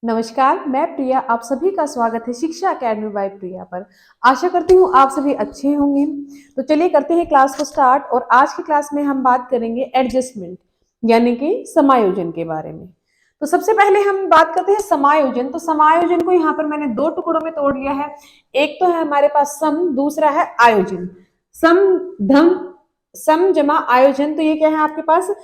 नमस्कार, मैं प्रिया। आप सभी का स्वागत है शिक्षा अकेडमी बाय प्रिया पर। आशा करती हूँ आप सभी अच्छे होंगे। तो चलिए करते हैं क्लास को स्टार्ट। और आज की क्लास में हम बात करेंगे एडजस्टमेंट यानी कि समायोजन के बारे में। तो सबसे पहले हम बात करते हैं समायोजन। तो समायोजन को यहाँ पर मैंने दो टुकड़ों में तोड़ लिया है। एक तो है हमारे पास सम, दूसरा है आयोजन। सम धम सम जमा आयोजन, तो ये क्या है आपके पास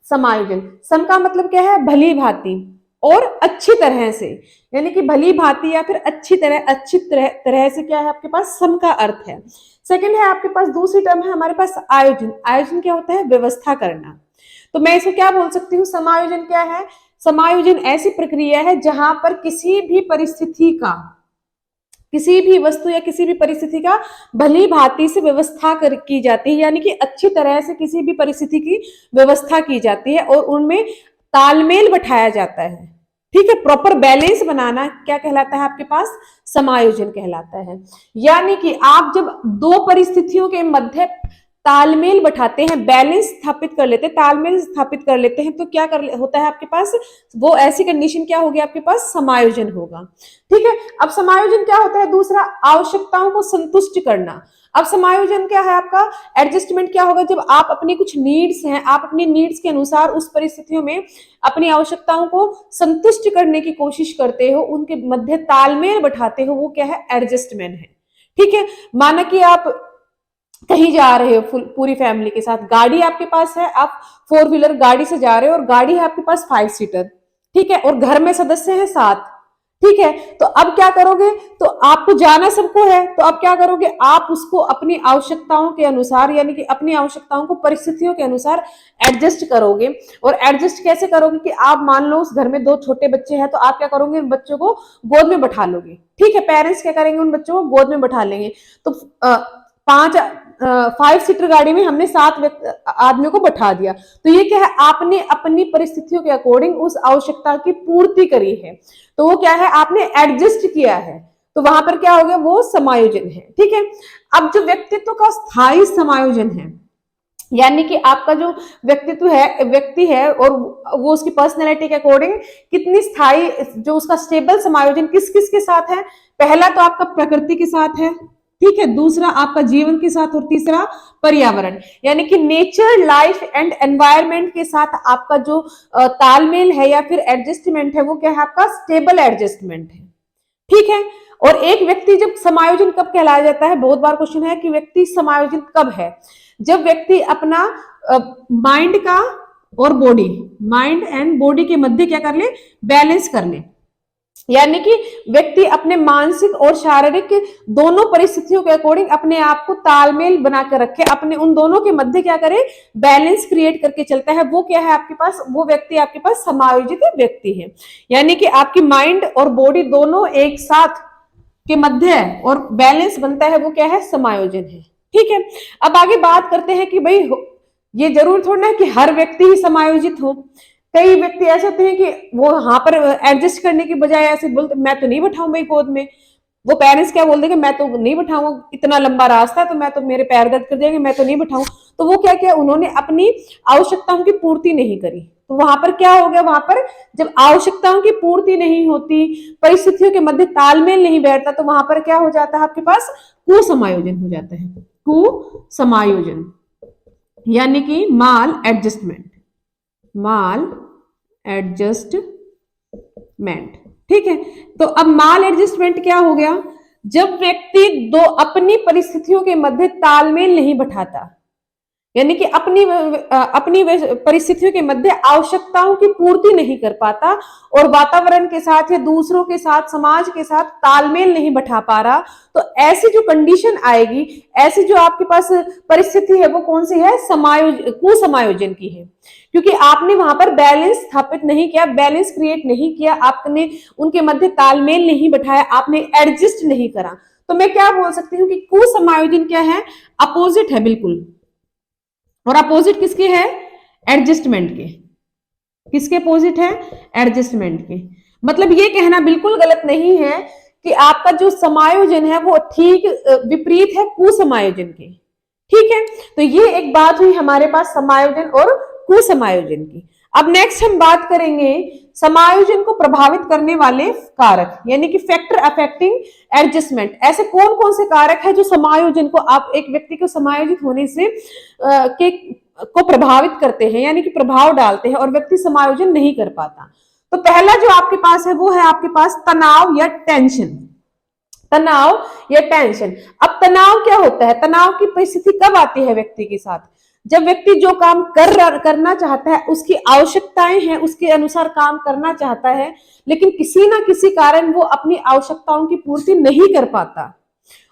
समायोजन। सम का मतलब क्या है भली भांति और अच्छी तरह से, यानी कि भली भांति या फिर अच्छी तरह से क्या है आपके पास सम का अर्थ है। सेकंड है आपके पास दूसरी टर्म है हमारे पास आयोजन। आयोजन क्या होता है व्यवस्था करना। तो मैं इसको क्या बोल सकती हूँ, समायोजन क्या है। समायोजन ऐसी प्रक्रिया है जहां पर किसी भी परिस्थिति का, किसी भी वस्तु या किसी भी परिस्थिति का भली भांति से व्यवस्था की जाती है, यानी कि अच्छी तरह से किसी भी परिस्थिति की व्यवस्था की जाती है और उनमें तालमेल बैठाया जाता है। ठीक है, प्रॉपर बैलेंस बनाना क्या कहलाता है आपके पास, समायोजन कहलाता है। यानी कि आप जब दो परिस्थितियों के मध्य तालमेल बैठाते हैं, बैलेंस स्थापित कर लेते हैं, तालमेल स्थापित कर लेते हैं, तो क्या होता है आपके पास, वो ऐसी कंडीशन क्या होगी आपके पास, समायोजन होगा। ठीक है, अब समायोजन क्या होता है दूसरा, आवश्यकताओं को संतुष्ट करना। अब समायोजन क्या है आपका, एडजस्टमेंट क्या होगा, जब आप अपनी कुछ नीड्स हैं, आप अपनी नीड्स के अनुसार उस परिस्थितियों में अपनी आवश्यकताओं को संतुष्ट करने की कोशिश करते हो, उनके मध्य तालमेल बैठाते हो, वो क्या है, एडजस्टमेंट है। ठीक है, माना कि आप कहीं जा रहे हो पूरी फैमिली के साथ, गाड़ी आपके पास है, आप 4 व्हीलर गाड़ी से जा रहे हो और गाड़ी है आपके पास 5 सीटर। ठीक है, और घर में सदस्य हैं 7। ठीक है, तो अब क्या करोगे, तो आपको जाना सबको है, तो अब क्या करोगे, आप उसको अपनी आवश्यकताओं के अनुसार, यानी कि अपनी आवश्यकताओं को परिस्थितियों के अनुसार एडजस्ट करोगे। और एडजस्ट कैसे करोगे कि आप मान लो उस घर में 2 छोटे बच्चे हैं, तो आप क्या करोगे, उन बच्चों को गोद में बैठा लोगे। ठीक है, पेरेंट्स क्या करेंगे, उन बच्चों को गोद में बैठा लेंगे। तो 5 सीटर गाड़ी में हमने 7 आदमियों को बैठा दिया। तो ये क्या है, आपने अपनी परिस्थितियों के अकॉर्डिंग उस आवश्यकता की पूर्ति करी है, तो वो क्या है, आपने एडजस्ट किया है। तो वहां पर क्या हो गया, वो समायोजन है। ठीक है, अब जो व्यक्तित्व का स्थायी समायोजन है, यानी कि आपका जो व्यक्ति है और वो उसकी पर्सनैलिटी के अकॉर्डिंग कितनी स्थायी, जो उसका स्टेबल समायोजन किस किस के साथ है। पहला तो आपका प्रकृति के साथ है, ठीक है, दूसरा आपका जीवन के साथ, और तीसरा पर्यावरण, यानी कि नेचर, लाइफ एंड एनवायरमेंट के साथ आपका जो तालमेल है या फिर एडजस्टमेंट है, वो क्या है आपका स्टेबल एडजस्टमेंट है। ठीक है, और एक व्यक्ति जब समायोजन कब कहलाया जाता है, बहुत बार क्वेश्चन है कि व्यक्ति समायोजित कब है, जब व्यक्ति अपना माइंड का और बॉडी, माइंड एंड बॉडी के मध्य क्या कर ले, बैलेंस कर ले। यानी कि व्यक्ति अपने मानसिक और शारीरिक दोनों परिस्थितियों के अकॉर्डिंग अपने आप को तालमेल बनाकर रखे, अपने उन दोनों के मध्य क्या करे, बैलेंस क्रिएट करके चलता है, वो क्या है आपके पास, वो व्यक्ति आपके पास समायोजित व्यक्ति है। यानी कि आपकी माइंड और बॉडी दोनों एक साथ के मध्य है और बैलेंस बनता है, वो क्या है, समायोजन है। ठीक है, अब आगे बात करते हैं कि भाई ये जरूर थोड़ा ना कि हर व्यक्ति ही समायोजित हो। कई व्यक्ति ऐसे होते हैं कि वो वहां पर एडजस्ट करने की बजाय ऐसे बोलते, मैं तो नहीं बैठाऊं भाई गोद में। वो पेरेंट्स क्या बोल देंगे, मैं तो नहीं बैठाऊंगा, इतना लंबा रास्ता है, तो मैं तो, मेरे पैर दर्द कर जाएंगे, मैं तो नहीं बैठाऊं। तो वो क्या किया, उन्होंने अपनी आवश्यकताओं की पूर्ति नहीं करी। तो वहां पर क्या हो गया, वहां पर जब आवश्यकताओं की पूर्ति नहीं होती, परिस्थितियों के मध्य तालमेल नहीं बैठता, तो वहां पर क्या हो जाता है आपके पास, कुसमायोजन हो जाता है। कुसमायोजन यानी कि माल एडजस्टमेंट, माल एडजस्टमेंट। ठीक है, तो अब माल एडजस्टमेंट क्या हो गया, जब व्यक्ति दो अपनी परिस्थितियों के मध्य तालमेल नहीं बैठाता, यानी कि अपनी परिस्थितियों के मध्य आवश्यकताओं की पूर्ति नहीं कर पाता और वातावरण के साथ या दूसरों के साथ, समाज के साथ तालमेल नहीं बैठा पा रहा, तो ऐसी जो कंडीशन आएगी, ऐसी जो आपके पास परिस्थिति है, वो कौन सी है, कुसमायोजन की है। क्योंकि आपने वहां पर बैलेंस स्थापित नहीं किया, बैलेंस क्रिएट नहीं किया, आपने उनके मध्य तालमेल नहीं बैठाया, आपने एडजस्ट नहीं करा। तो मैं क्या बोल सकती हूँ कि कुसमायोजन क्या है, अपोजिट है बिल्कुल। और अपोजिट किसके है, एडजस्टमेंट के। किसके अपोजिट है, एडजस्टमेंट के। मतलब ये कहना बिल्कुल गलत नहीं है कि आपका जो समायोजन है वो ठीक विपरीत है कुसमायोजन के। ठीक है, तो ये एक बात हुई हमारे पास समायोजन और कुसमायोजन की। अब नेक्स्ट हम बात करेंगे समायोजन को प्रभावित करने वाले कारक, यानी कि फैक्टर अफेक्टिंग एडजस्टमेंट। ऐसे कौन कौन से कारक है जो समायोजन को, आप एक व्यक्ति को समायोजित होने से को प्रभावित करते हैं, यानी कि प्रभाव डालते हैं और व्यक्ति समायोजन नहीं कर पाता। तो पहला जो आपके पास है वो है आपके पास तनाव या टेंशन। तनाव या टेंशन। अब तनाव क्या होता है? तनाव की परिस्थिति कब आती है व्यक्ति के साथ? जब व्यक्ति जो काम करना चाहता है, उसकी आवश्यकताएं हैं, उसके अनुसार काम करना चाहता है, लेकिन किसी ना किसी कारण वो अपनी आवश्यकताओं की पूर्ति नहीं कर पाता।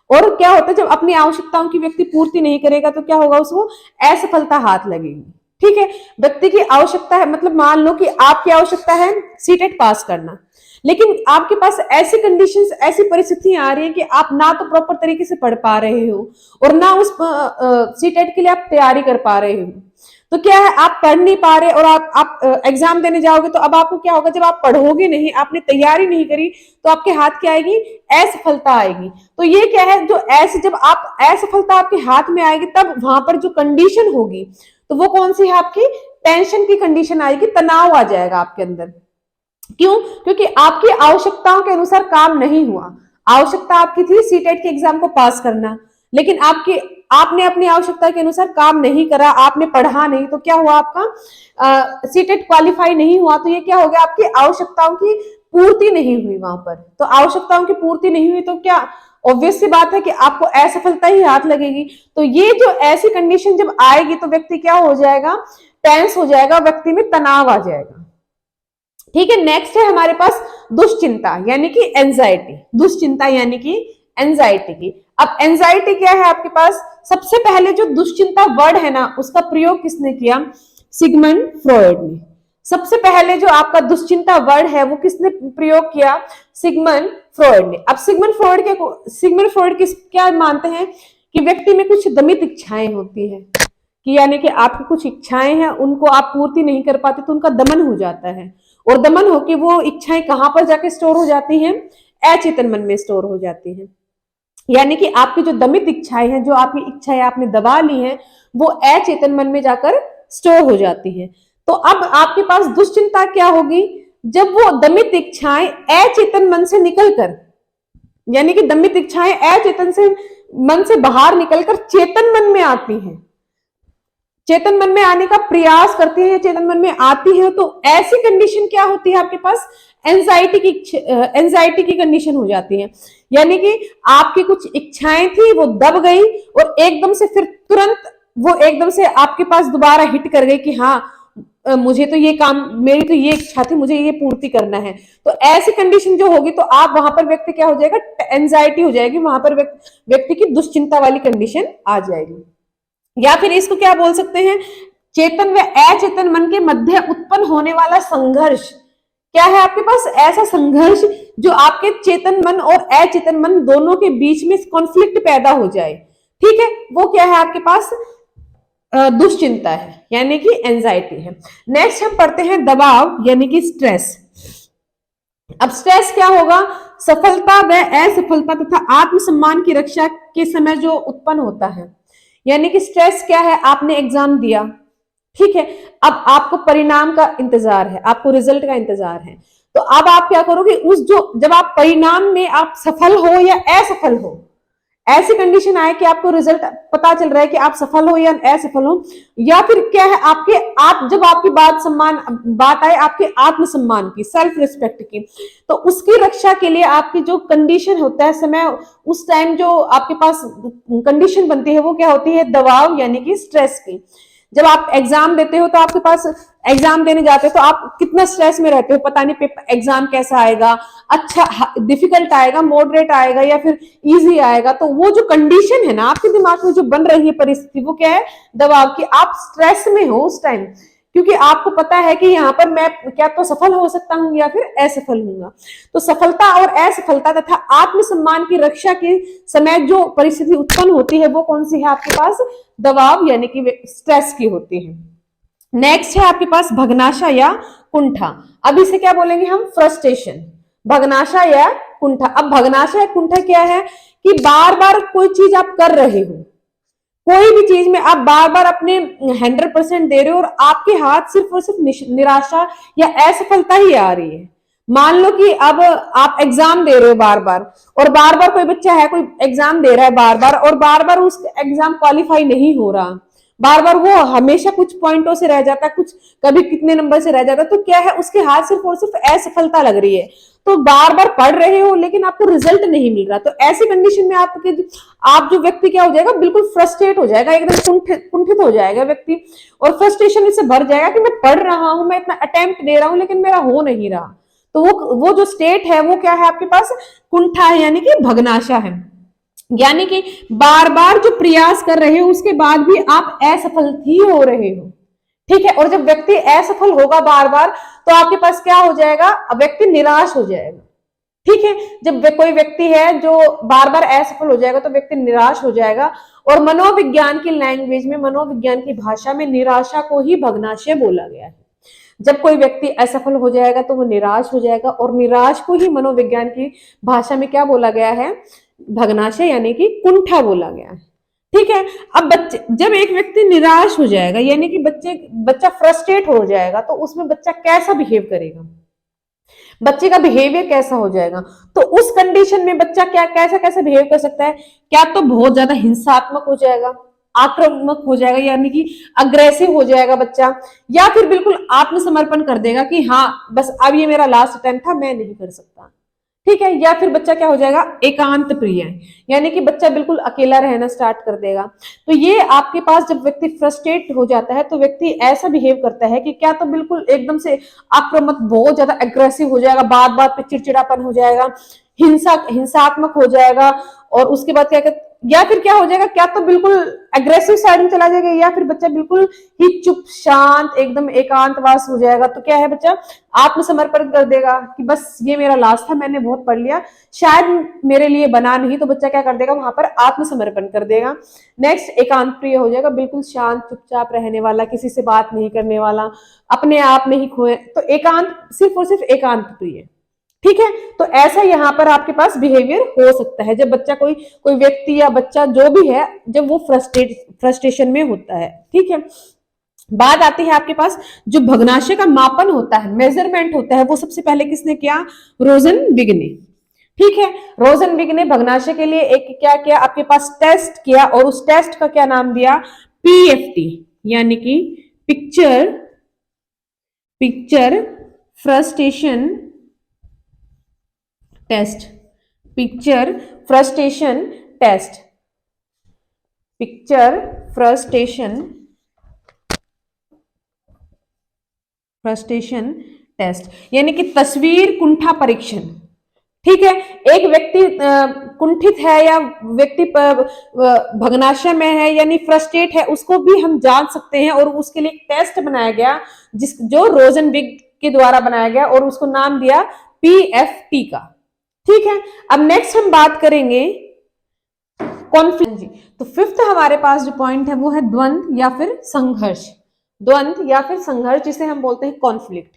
और क्या होता है, जब अपनी आवश्यकताओं की व्यक्ति पूर्ति नहीं करेगा तो क्या होगा, उसको असफलता हाथ लगेगी। ठीक है, व्यक्ति की आवश्यकता है, मतलब मान लो कि आपकी आवश्यकता है सीटेट पास करना, लेकिन आपके पास ऐसी कंडीशंस, ऐसी परिस्थितियां आ रही है कि आप ना तो प्रॉपर तरीके से पढ़ पा रहे हो और ना उस सीटेट के लिए आप तैयारी कर पा रहे हो। तो क्या है, आप पढ़ नहीं पा रहे और आप एग्जाम देने जाओगे तो अब आपको क्या होगा, जब आप पढ़ोगे नहीं, आपने तैयारी नहीं करी, तो आपके हाथ क्या आएगी, असफलता आएगी। तो ये क्या है, जो ऐसे जब आप असफलता आपके हाथ में आएगी, तब वहां पर जो कंडीशन होगी तो वो कौन सी है, आपकी टेंशन की कंडीशन आएगी, तनाव आ जाएगा आपके अंदर। क्यों? क्योंकि आपकी आवश्यकताओं के अनुसार काम नहीं हुआ। आवश्यकता आपकी थी सीटेट के एग्जाम को पास करना, लेकिन आपने अपनी आवश्यकता के अनुसार काम नहीं करा, आपने पढ़ा नहीं, तो क्या हुआ, आपका सीटेट क्वालिफाई नहीं हुआ। तो ये क्या हो गया, आपकी आवश्यकताओं की पूर्ति नहीं हुई वहां पर। तो आवश्यकताओं की पूर्ति नहीं हुई तो क्या, ऑब्वियस सी बात है कि आपको असफलता ही हाथ लगेगी। तो ये जो ऐसी कंडीशन जब आएगी तो व्यक्ति क्या हो जाएगा, टेंस हो जाएगा, व्यक्ति में तनाव आ जाएगा। ठीक है, नेक्स्ट है हमारे पास दुश्चिंता यानी कि एंजाइटी। दुश्चिंता यानी कि एंजाइटी की। अब एंजाइटी क्या है आपके पास, सबसे पहले जो दुश्चिंता वर्ड है ना, उसका प्रयोग किसने किया, सिगमंड फ्रॉयड ने। सबसे पहले जो आपका दुश्चिंता वर्ड है वो किसने प्रयोग किया, सिगमंड फ्रॉयड ने। अब सिगमंड फ्रॉयड क्या मानते हैं कि व्यक्ति में कुछ दमित इच्छाएं होती है, कि यानी कि आपकी कुछ इच्छाएं हैं, उनको आप पूर्ति नहीं कर पाते तो उनका दमन हो जाता है। और दमन होकर वो इच्छाएं कहां पर जाके स्टोर हो जाती हैं, अचेतन मन में स्टोर हो जाती हैं। यानी कि आपकी जो दमित इच्छाएं हैं, जो आपकी इच्छाएं आपने दबा ली हैं, वो अचेतन मन में जाकर स्टोर हो जाती हैं। तो अब आपके पास दुश्चिंता क्या होगी, जब वो दमित इच्छाएं अचेतन मन से निकलकर, यानी कि दमित इच्छाएं अचेतन से मन से बाहर निकलकर चेतन मन में आती हैं, चेतन मन में आने का प्रयास करती है, चेतन मन में आती है, तो ऐसी कंडीशन क्या होती है आपके पास, एंजाइटी की कंडीशन हो जाती है। यानी कि आपकी कुछ इच्छाएं थी वो दब गई और एकदम से फिर तुरंत वो एकदम से आपके पास दोबारा हिट कर गई कि हाँ, मुझे तो ये काम, मेरी तो ये इच्छा थी, मुझे ये पूर्ति करना है। तो ऐसी कंडीशन जो होगी तो आप वहां पर व्यक्ति क्या हो जाएगा, एंजाइटी हो जाएगी, वहां पर व्यक्ति की दुश्चिंता वाली कंडीशन आ जाएगी। या फिर इसको क्या बोल सकते हैं, चेतन व अचेतन मन के मध्य उत्पन्न होने वाला संघर्ष। क्या है आपके पास, ऐसा संघर्ष जो आपके चेतन मन और अचेतन मन दोनों के बीच में कॉन्फ्लिक्ट पैदा हो जाए। ठीक है, वो क्या है आपके पास, दुश्चिंता है, यानी कि एंजाइटी है। नेक्स्ट हम पढ़ते हैं दबाव यानी कि स्ट्रेस। अब स्ट्रेस क्या होगा, सफलता व असफलता तथा आत्मसम्मान की रक्षा के समय जो उत्पन्न होता है। यानी कि स्ट्रेस क्या है, आपने एग्जाम दिया, ठीक है, अब आपको परिणाम का इंतजार है, आपको रिजल्ट का इंतजार है। तो अब आप क्या करोगे, जब आप परिणाम में आप सफल हो या असफल हो, ऐसी कंडीशन आए कि आपको रिजल्ट पता चल रहा है कि आप सफल हो या असफल हो, या फिर क्या है जब आपकी बात आए आपके आत्मसम्मान की, सेल्फ रिस्पेक्ट की, तो उसकी रक्षा के लिए आपकी जो कंडीशन होता है समय, उस टाइम जो आपके पास कंडीशन बनती है वो क्या होती है, दबाव यानी कि स्ट्रेस की। जब आप एग्जाम देते हो तो आपके पास एग्जाम देने जाते हो तो आप कितना स्ट्रेस में रहते हो, पता नहीं एग्जाम कैसा आएगा, अच्छा डिफिकल्ट आएगा, मॉडरेट आएगा या फिर इजी आएगा। तो वो जो कंडीशन है ना आपके दिमाग में जो बन रही है परिस्थिति, वो क्या है, दबाव की। आप स्ट्रेस में हो उस टाइम, क्योंकि आपको पता है कि यहाँ पर मैं क्या तो सफल हो सकता हूँ या फिर असफल हूंगा। तो सफलता और असफलता तथा आत्मसम्मान की रक्षा के समय जो परिस्थिति उत्पन्न होती है वो कौन सी है आपके पास, दबाव यानी कि स्ट्रेस की होती है। नेक्स्ट है आपके पास भग्नाशा या कुंठा। अब इसे क्या बोलेंगे हम, फ्रस्ट्रेशन, भग्नाशा या कुंठा। अब भग्नाशा या कुंठा क्या है कि बार बार कोई चीज आप कर रहे हो, कोई भी चीज में आप बार बार अपने 100% दे रहे हो और आपके हाथ सिर्फ और सिर्फ निराशा या असफलता ही आ रही है। मान लो कि अब आप एग्जाम दे रहे हो बार बार, और बार बार कोई बच्चा है, कोई एग्जाम दे रहा है बार बार, और बार बार उस एग्जाम क्वालिफाई नहीं हो रहा, बार बार वो हमेशा कुछ पॉइंटों से रह जाता है, कुछ कभी कितने नंबर से रह जाता है, तो क्या है, उसके हाथ सिर्फ और सिर्फ असफलता लग रही है। तो बार बार पढ़ रहे हो लेकिन आपको रिजल्ट नहीं मिल रहा, तो ऐसी कंडीशन में आप जो व्यक्ति क्या हो जाएगा, बिल्कुल फ्रस्ट्रेट हो जाएगा, एकदम कुंठित हो जाएगा व्यक्ति, और फ्रस्ट्रेशन इससे भर जाएगा कि मैं पढ़ रहा हूं, मैं इतना अटेम्प्ट दे रहा हूं लेकिन मेरा हो नहीं रहा। तो वो जो स्टेट है वो क्या है आपके पास, कुंठा है, यानी कि भग्नाशा है। यानी कि बार बार जो प्रयास कर रहे हो उसके बाद भी आप असफल ही हो रहे हो। ठीक है, और जब व्यक्ति असफल होगा बार बार, तो आपके पास क्या हो जाएगा, व्यक्ति निराश हो जाएगा। ठीक है, जब कोई व्यक्ति है जो बार बार असफल हो जाएगा तो व्यक्ति निराश हो जाएगा, और मनोविज्ञान की लैंग्वेज में, मनोविज्ञान की भाषा में निराशा को ही भग्नाशय बोला गया है। जब कोई व्यक्ति असफल हो जाएगा तो वो निराश हो जाएगा, और निराश को ही मनोविज्ञान की भाषा में क्या बोला गया है, भग्नाशय यानी कि कुंठा बोला गया है। ठीक है, अब बच्चे, जब एक व्यक्ति निराश हो जाएगा यानी कि बच्चा फ्रस्ट्रेट हो जाएगा, तो उसमें बच्चा कैसा बिहेव करेगा, बच्चे का बिहेवियर कैसा हो जाएगा। तो उस कंडीशन में बच्चा क्या कैसा कैसा बिहेव कर सकता है, क्या तो बहुत ज्यादा हिंसात्मक हो जाएगा, आक्रामक हो जाएगा, यानी कि अग्रेसिव हो जाएगा बच्चा, या फिर बिल्कुल आत्मसमर्पण कर देगा कि हाँ बस अब ये मेरा लास्ट अटेम्प्ट था, मैं नहीं कर सकता। ठीक है, या फिर बच्चा क्या हो जाएगा, एकांत प्रिय, यानी कि बच्चा बिल्कुल अकेला रहना स्टार्ट कर देगा। तो ये आपके पास जब व्यक्ति फ्रस्ट्रेट हो जाता है तो व्यक्ति ऐसा बिहेव करता है कि क्या तो बिल्कुल एकदम से आक्रामक, बहुत ज्यादा एग्रेसिव हो जाएगा, बात बात पे चिड़चिड़ापन हो जाएगा, हिंसात्मक हो जाएगा, और उसके बाद क्या, या फिर क्या हो जाएगा, क्या तो बिल्कुल एग्रेसिव साइड में चला जाएगा, या फिर बच्चा बिल्कुल ही चुप शांत एकदम एकांतवास हो जाएगा। तो क्या है, बच्चा आत्मसमर्पण कर देगा कि बस ये मेरा लास्ट था, मैंने बहुत पढ़ लिया, शायद मेरे लिए बना नहीं, तो बच्चा क्या कर देगा, वहां पर आत्मसमर्पण कर देगा। नेक्स्ट, एकांत प्रिय हो जाएगा, बिल्कुल शांत चुपचाप रहने वाला, किसी से बात नहीं करने वाला, अपने आप में ही खोए, तो एकांत, सिर्फ और सिर्फ एकांत प्रिय। ठीक है, तो ऐसा यहाँ पर आपके पास बिहेवियर हो सकता है जब बच्चा कोई व्यक्ति या बच्चा जो भी है, जब वो फ्रस्ट्रेशन में होता है। ठीक है, बात आती है आपके पास जो भग्नाशय का मापन होता है, मेजरमेंट होता है, वो सबसे पहले किसने किया, रोजनविग ने। ठीक है, रोजनविग ने भग्नाशय के लिए एक क्या किया, आपके पास टेस्ट किया, और उस टेस्ट का क्या नाम दिया, PFT, यानी कि picture frustration test, picture frustration test, picture frustration test, यानी कि तस्वीर कुंठा परीक्षण। ठीक है, एक व्यक्ति कुंठित है या व्यक्ति भग्नाशय में है यानी फ्रस्ट्रेट है, उसको भी हम जान सकते हैं, और उसके लिए एक टेस्ट बनाया गया जो रोजनविग के द्वारा बनाया गया, और उसको नाम दिया PFT का। ठीक है, अब नेक्स्ट हम बात करेंगे कॉन्फ्लिक्ट। तो फिफ्थ हमारे पास जो पॉइंट है वो है द्वंद्व या फिर संघर्ष, द्वंद्व या फिर संघर्ष, जिसे हम बोलते हैं कॉन्फ्लिक्ट।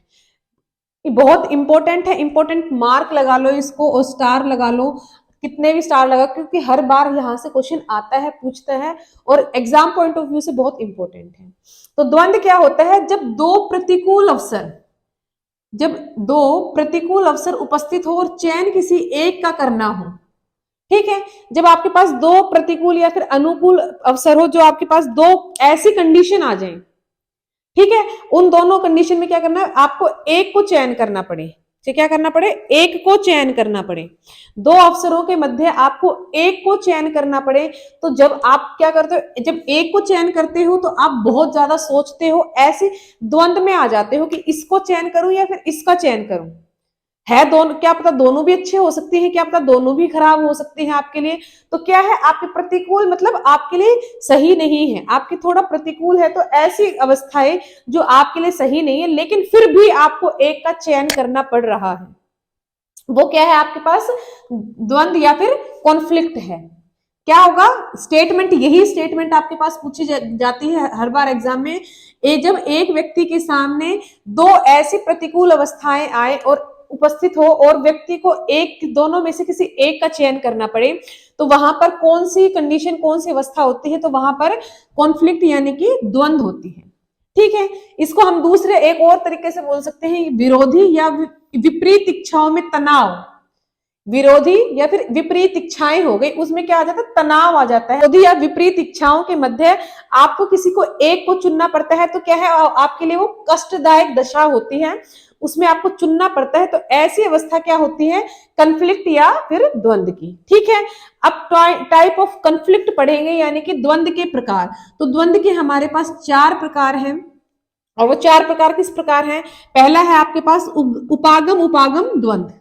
ये बहुत इंपॉर्टेंट है, इंपॉर्टेंट मार्क लगा लो इसको, और स्टार लगा लो, कितने भी स्टार लगा, क्योंकि हर बार यहां से क्वेश्चन आता है, पूछता है, और एग्जाम पॉइंट ऑफ व्यू से बहुत इंपॉर्टेंट है। तो द्वंद्व क्या होता है, जब दो प्रतिकूल अवसर उपस्थित हो और चयन किसी एक का करना हो। ठीक है, जब आपके पास दो प्रतिकूल या फिर अनुकूल अवसर हो, जो आपके पास दो ऐसी कंडीशन आ जाए, ठीक है, उन दोनों कंडीशन में क्या करना है, आपको एक को चयन करना पड़े, क्या करना पड़े, एक को चयन करना पड़े, दो अवसरों के मध्य आपको एक को चयन करना पड़े। तो जब आप क्या करते हो, जब एक को चयन करते हो तो आप बहुत ज्यादा सोचते हो, ऐसे द्वंद्व में आ जाते हो कि इसको चयन करूं या फिर इसका चयन करूं, है दोनों, क्या पता दोनों भी अच्छे हो सकते हैं, क्या पता दोनों भी खराब हो सकते हैं आपके लिए। तो क्या है, आपके प्रतिकूल मतलब आपके लिए सही नहीं है, आपके थोड़ा प्रतिकूल है, तो ऐसी अवस्थाएं जो आपके लिए सही नहीं है, लेकिन फिर भी आपको एक का चयन करना पड़ रहा है, वो क्या है आपके पास, द्वंद्व या फिर कॉन्फ्लिक्ट है। क्या होगा, स्टेटमेंट, यही स्टेटमेंट आपके पास पूछी जाती है हर बार एग्जाम में। जब एक व्यक्ति के सामने दो ऐसी प्रतिकूल अवस्थाएं आए और उपस्थित हो और व्यक्ति को एक दोनों में से किसी एक का चयन करना पड़े, तो वहां पर कौन सी कंडीशन, कौन सी अवस्था होती है, तो वहां पर कॉन्फ्लिक्ट यानी कि द्वंद्व होती है। ठीक है, इसको हम दूसरे एक और तरीके से बोल सकते हैं विरोधी या विपरीत इच्छाओं में तनाव। विरोधी या फिर विपरीत इच्छाएं हो गई, उसमें क्या आ जाता है, तनाव आ जाता है। विरोधी या विपरीत इच्छाओं के मध्य आपको किसी को एक को चुनना पड़ता है, तो क्या है, आपके लिए वो कष्टदायक दशा होती है, उसमें आपको चुनना पड़ता है। तो ऐसी अवस्था क्या होती है, कन्फ्लिक्ट या फिर द्वंद्व की। ठीक है, अब टाइप ऑफ कन्फ्लिक्ट पढ़ेंगे, यानी कि द्वंद्व के प्रकार। तो द्वंद्व के हमारे पास 4 प्रकार हैं, और वो 4 प्रकार किस प्रकार हैं। पहला है आपके पास उपागम उपागम द्वंद्व।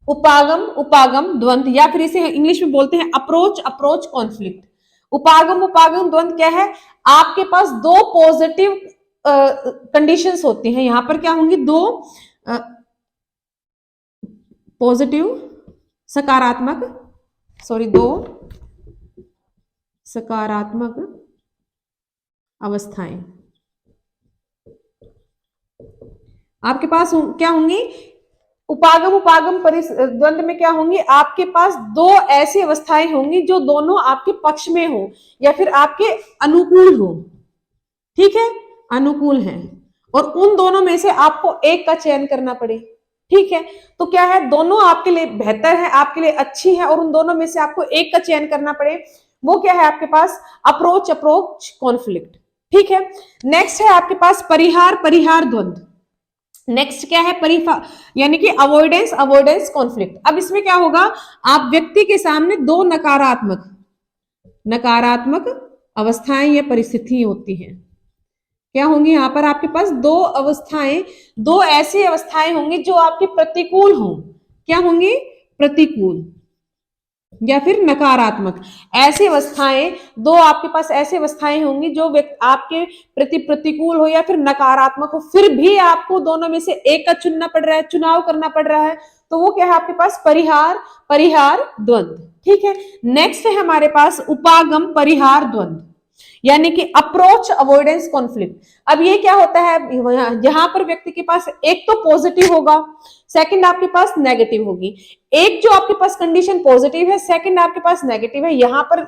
उपागम उपागम द्वंद्व, या फिर इसे इंग्लिश में बोलते हैं अप्रोच अप्रोच कॉन्फ्लिक्ट। उपागम उपागम द्वंद्व क्या है, आपके पास दो पॉजिटिव कंडीशंस होती हैं। यहां पर क्या होंगी, दो पॉजिटिव सकारात्मक, दो सकारात्मक अवस्थाएं आपके पास क्या होंगी। उपागम उपागम द्वंद्व में क्या होंगी, आपके पास दो ऐसी अवस्थाएं होंगी जो दोनों आपके पक्ष में हो या फिर आपके अनुकूल हो। ठीक है, अनुकूल है, और उन दोनों में से आपको एक का चयन करना पड़े। ठीक है, तो क्या है, दोनों आपके लिए बेहतर है, आपके लिए अच्छी है, और उन दोनों में से आपको एक का चयन करना पड़े, वो क्या है आपके पास, अप्रोच अप्रोच कॉन्फ्लिक्ट। ठीक है, नेक्स्ट है आपके पास परिहार परिहार द्वंद्व। नेक्स्ट क्या है, परिहार यानी कि अवॉइडेंस अवॉइडेंस कॉन्फ्लिक्ट। अब इसमें क्या होगा, आप व्यक्ति के सामने दो नकारात्मक नकारात्मक अवस्थाएं या परिस्थिति होती हैं। क्या होंगी, यहां पर आपके पास दो अवस्थाएं, दो ऐसी अवस्थाएं होंगी जो आपके प्रतिकूल हों। क्या होंगी, प्रतिकूल या फिर नकारात्मक। ऐसी अवस्थाएं, दो आपके पास ऐसी अवस्थाएं होंगी जो आपके प्रति प्रतिकूल हो या फिर नकारात्मक हो, फिर भी आपको दोनों में से एक का चुनना पड़ रहा है, चुनाव करना पड़ रहा है, तो वो क्या है आपके पास, परिहार परिहार द्वंद्व। ठीक है, नेक्स्ट है हमारे पास उपागम परिहार द्वंद्व, यानी कि अप्रोच अवॉइडेंस कॉन्फ्लिक्ट। अब ये क्या होता है, यहां पर व्यक्ति के पास एक तो पॉजिटिव होगा, सेकंड आपके पास नेगेटिव होगी। एक जो आपके पास कंडीशन पॉजिटिव है, सेकंड आपके पास नेगेटिव है, यहां पर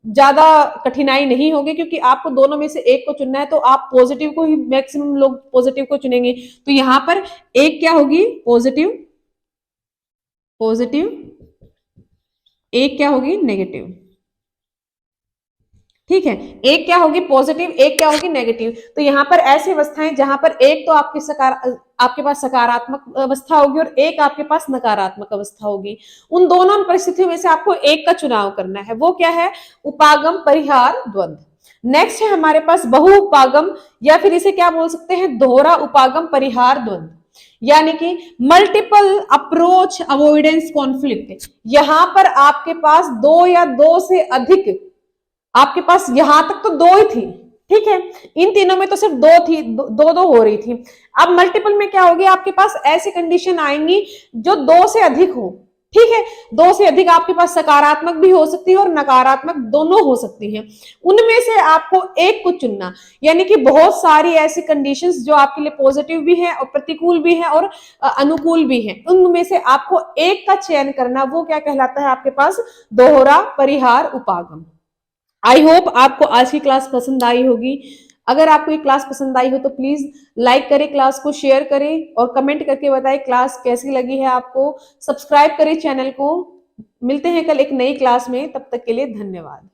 ज्यादा कठिनाई नहीं होगी, क्योंकि आपको दोनों में से एक को चुनना है, तो आप पॉजिटिव को ही, मैक्सिमम लोग पॉजिटिव को चुनेंगे। तो यहां पर एक क्या होगी, पॉजिटिव पॉजिटिव, एक क्या होगी, नेगेटिव। ठीक है, एक क्या होगी पॉजिटिव, एक क्या होगी नेगेटिव। तो यहां पर ऐसी अवस्थाएं जहां पर एक तो आपके पास सकारात्मक अवस्था होगी और एक आपके पास नकारात्मक अवस्था होगी। उन दोनों परिस्थितियों में से आपको एक का चुनाव करना है, वो क्या है, उपागम परिहार द्वंद्व। नेक्स्ट है हमारे पास बहु उपागम, या फिर इसे क्या बोल सकते हैं, दोहरा उपागम परिहार द्वंद्व, यानी कि मल्टीपल अप्रोच अवॉइडेंस कॉन्फ्लिक्ट। यहां पर आपके पास दो या दो से अधिक, आपके पास यहां तक तो दो ही थी, ठीक है, इन तीनों में तो सिर्फ दो थी, दो दो हो रही थी। अब मल्टीपल में क्या होगी, आपके पास ऐसी कंडीशन आएंगी जो दो से अधिक हो। ठीक है, दो से अधिक आपके पास सकारात्मक भी हो सकती है और नकारात्मक दोनों हो सकती हैं। उनमें से आपको एक को चुनना, यानी कि बहुत सारी ऐसी कंडीशंस जो आपके लिए पॉजिटिव भी है और प्रतिकूल भी है और अनुकूल भी है, उनमें से आपको एक का चयन करना, वो क्या कहलाता है आपके पास, दोहरा परिहार उपागम। आई होप आपको आज की क्लास पसंद आई होगी। अगर आपको ये क्लास पसंद आई हो तो प्लीज लाइक करें, क्लास को शेयर करें और कमेंट करके बताएं क्लास कैसी लगी है आपको। सब्सक्राइब करें चैनल को। मिलते हैं कल एक नई क्लास में, तब तक के लिए धन्यवाद।